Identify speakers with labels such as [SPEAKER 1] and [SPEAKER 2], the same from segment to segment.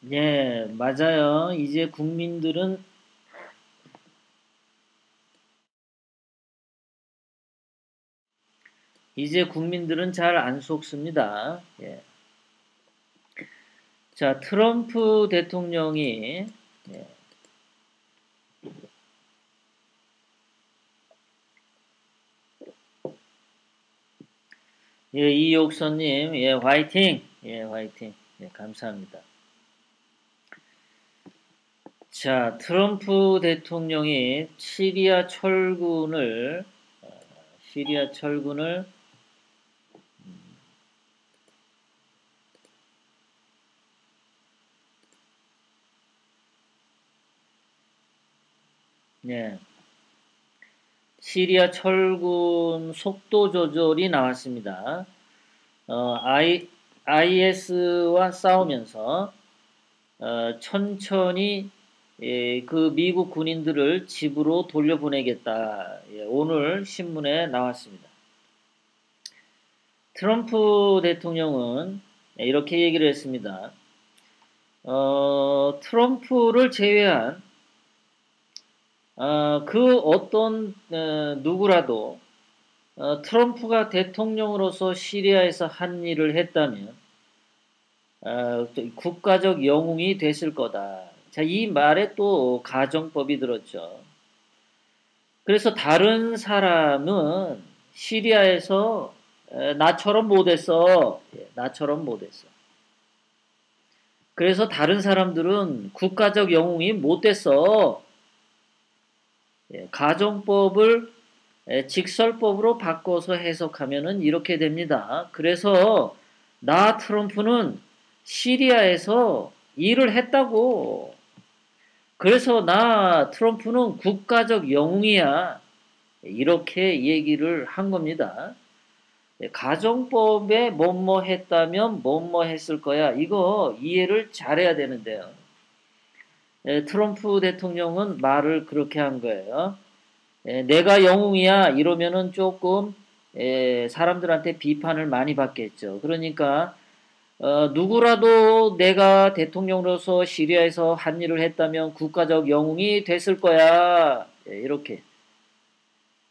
[SPEAKER 1] 예, 맞아요. 이제 국민들은 잘 안 속습니다. 예. 자, 트럼프 대통령이 예, 이옥선님, 화이팅! 화이팅! 감사합니다. 자, 트럼프 대통령이 시리아 철군을 예, 시리아 철군 속도 조절이 나왔습니다. IS와 싸우면서 천천히 그 미국 군인들을 집으로 돌려보내겠다. 오늘 신문에 나왔습니다. 트럼프 대통령은 이렇게 얘기를 했습니다. 트럼프를 제외한 그 어떤 누구라도 트럼프가 대통령으로서 시리아에서 한 일을 했다면 국가적 영웅이 됐을 거다. 자, 이 말에 또 가정법이 들었죠. 그래서 다른 사람은 시리아에서 나처럼 못했어. 나처럼 못했어. 그래서 다른 사람들은 국가적 영웅이 못 됐어. 가정법을 직설법으로 바꿔서 해석하면은 이렇게 됩니다. 그래서 나 트럼프는 시리아에서 일을 했다고. 그래서 나 트럼프는 국가적 영웅이야. 이렇게 얘기를 한 겁니다. 가정법에 뭐뭐 했다면 뭐뭐 했을 거야. 이거 이해를 잘해야 되는데요. 트럼프 대통령은 말을 그렇게 한 거예요. 내가 영웅이야 이러면은 조금 사람들한테 비판을 많이 받겠죠. 그러니까 누구라도 내가 대통령으로서 시리아에서 한 일을 했다면 국가적 영웅이 됐을 거야. 이렇게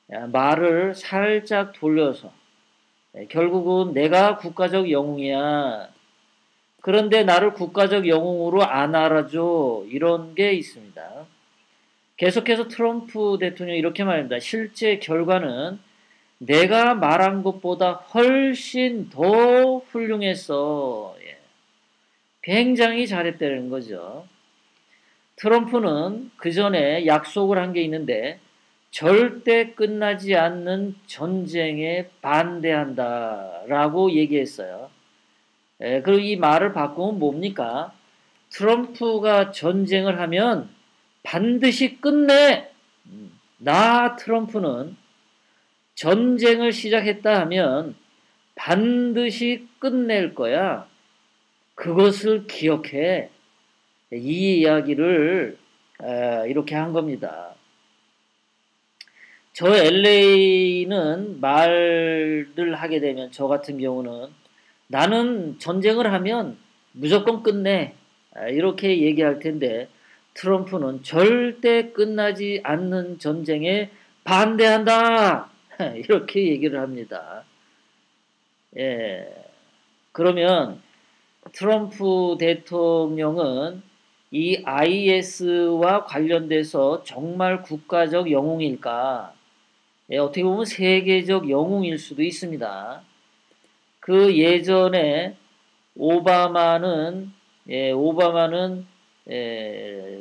[SPEAKER 1] 말을 살짝 돌려서 결국은 내가 국가적 영웅이야. 그런데 나를 국가적 영웅으로 안 알아줘. 이런 게 있습니다. 계속해서 트럼프 대통령이 이렇게 말합니다. 실제 결과는 내가 말한 것보다 훨씬 더 훌륭했어. 굉장히 잘했다는 거죠. 트럼프는 그 전에 약속을 한 게 있는데 절대 끝나지 않는 전쟁에 반대한다 라고 얘기했어요. 그리고 이 말을 바꾸면 뭡니까? 트럼프가 전쟁을 하면 반드시 끝내. 나 트럼프는 전쟁을 시작했다 하면 반드시 끝낼 거야. 그것을 기억해. 이 이야기를 이렇게 한 겁니다. 저 LA는 말을 하게 되면 저 같은 경우는 나는 전쟁을 하면 무조건 끝내. 이렇게 얘기할 텐데 트럼프는 절대 끝나지 않는 전쟁에 반대한다. 이렇게 얘기를 합니다. 그러면 트럼프 대통령은 이 IS와 관련돼서 정말 국가적 영웅일까? 어떻게 보면 세계적 영웅일 수도 있습니다. 그 예전에 오바마는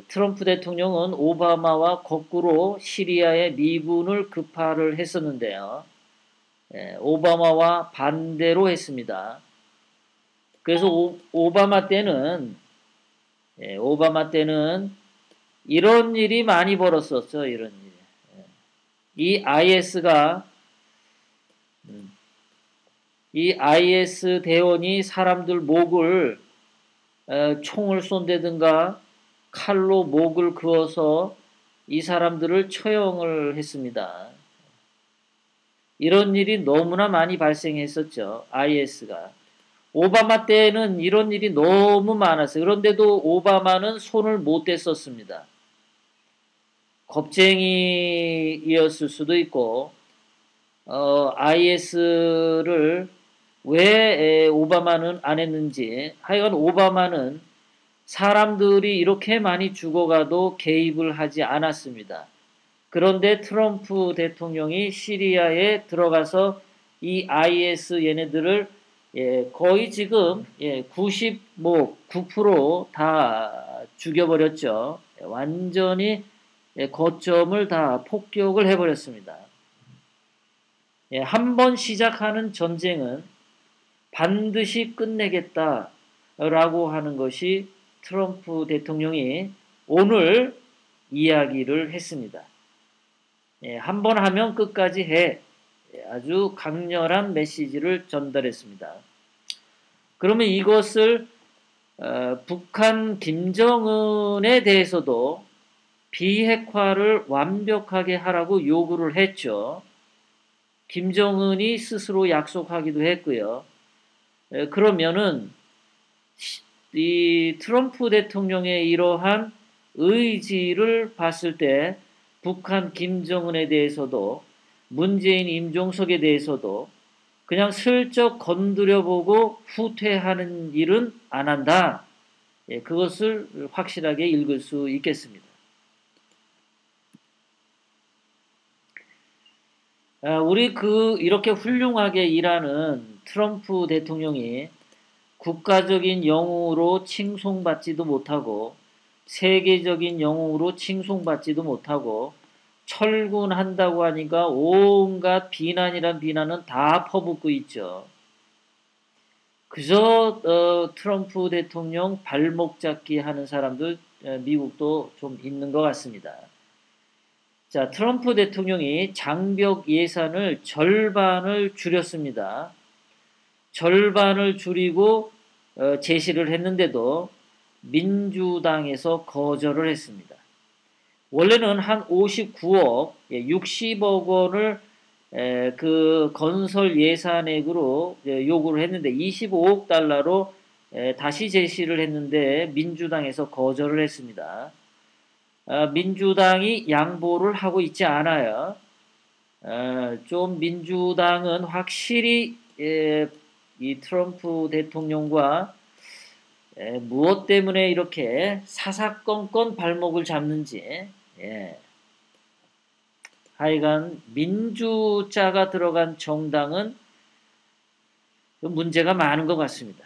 [SPEAKER 1] 트럼프 대통령은 오바마와 거꾸로 시리아에 미군을 급파를 했었는데요. 오바마와 반대로 했습니다. 그래서 오바마 때는 이런 일이 많이 벌었었죠. 이런 일. 이 IS 대원이 사람들 목을 총을 쏜다든가 칼로 목을 그어서 이 사람들을 처형을 했습니다. 이런 일이 너무나 많이 발생했었죠. IS가. 오바마 때는 이런 일이 너무 많았어요. 그런데도 오바마는 손을 못 댔었습니다. 겁쟁이였을 수도 있고, IS를 왜 오바마는 안 했는지, 하여간 오바마는 사람들이 이렇게 많이 죽어가도 개입을 하지 않았습니다. 그런데 트럼프 대통령이 시리아에 들어가서 이 IS 얘네들을 거의 지금 9% 죽여버렸죠. 완전히 거점을 다 폭격을 해버렸습니다. 한 번 시작하는 전쟁은 반드시 끝내겠다라고 하는 것이 트럼프 대통령이 오늘 이야기를 했습니다. 한 번 하면 끝까지 해. 아주 강렬한 메시지를 전달했습니다. 그러면 이것을 북한 김정은에 대해서도 비핵화를 완벽하게 하라고 요구를 했죠. 김정은이 스스로 약속하기도 했고요. 그러면은 이 트럼프 대통령의 이러한 의지를 봤을 때 북한 김정은에 대해서도 문재인 임종석에 대해서도 그냥 슬쩍 건드려보고 후퇴하는 일은 안 한다. 그것을 확실하게 읽을 수 있겠습니다. 우리 이렇게 훌륭하게 일하는 트럼프 대통령이 국가적인 영웅으로 칭송받지도 못하고 세계적인 영웅으로 칭송받지도 못하고 철군한다고 하니까 온갖 비난이란 비난은 다 퍼붓고 있죠. 그저 트럼프 대통령 발목 잡기 하는 사람들 미국도 좀 있는 것 같습니다. 자, 트럼프 대통령이 장벽 예산을 절반을 줄였습니다. 절반을 줄이고 제시를 했는데도 민주당에서 거절을 했습니다. 원래는 한 59억, 60억 원을 그 건설 예산액으로 요구를 했는데 25억 달러로 다시 제시를 했는데 민주당에서 거절을 했습니다. 민주당이 양보를 하고 있지 않아요. 좀 민주당은 확실히 이 트럼프 대통령과 무엇 때문에 이렇게 사사건건 발목을 잡는지 하여간 민주자가 들어간 정당은 문제가 많은 것 같습니다.